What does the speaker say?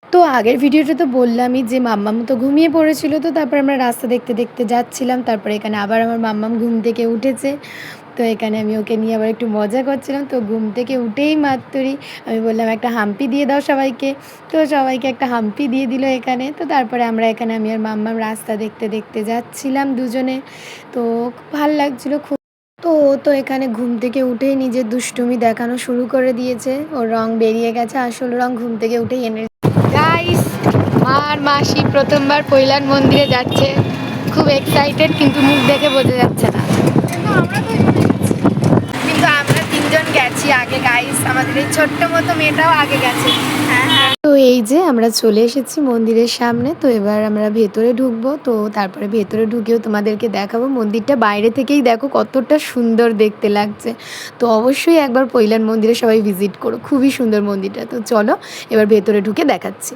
তো আগের ভিডিওতে তো বললামই যে মাম্মাম তো ঘুমিয়ে পড়েছিল। তো তারপর আমরা রাস্তা দেখতে, দেখতে যাচ্ছিলাম। তারপরে এখানে আবার আমার মাম্মাম ঘুম থেকে উঠেছে। তো এখানে আমি ওকে নিয়ে আবার একটু মজা করছিলাম। তো ঘুম থেকে উঠেই মাত্রই আমি বললাম, "একটা হাম্পি দিয়ে দাও সবাইকে।" তো সবাইকে একটা হাম্পি দিয়ে দিল এখানে। তো তারপরে আমরা এখানে আমি আর মাম্মাম রাস্তা দেখতে, দেখতে যাচ্ছিলাম দুজনে। তো খুব ভাল লাগছিল খুব। তো ও তো এখানে ঘুম থেকে উঠেই নিজের দুষ্টুমি দেখানো শুরু করে দিয়েছে। ওর রং বেরিয়ে গেছে। আসল রং ঘুম থেকে উঠেই এনে গাইস, মা আর মাসি প্রথমবার পৈলান মন্দিরে যাচ্ছে। খুব এক্সাইটেড, কিন্তু মুখ দেখে বোঝা যাচ্ছে না। কিন্তু আমরা তিনজন গেছি আগে গাইস। আমাদের এই ছোট্ট মতো মেয়েটাও আগে গেছে। তো এই যে আমরা চলে এসেছি মন্দিরের সামনে। তো এবার আমরা ভেতরে ঢুকবো। তো তারপরে ভেতরে ঢুকেও তোমাদেরকে দেখাবো। মন্দিরটা বাইরে থেকেই দেখো কতটা সুন্দর দেখতে লাগছে। তো অবশ্যই একবার পৈলান মন্দিরে সবাই ভিজিট করো। খুবই সুন্দর মন্দিরটা। তো চলো এবার ভেতরে ঢুকে দেখাচ্ছি।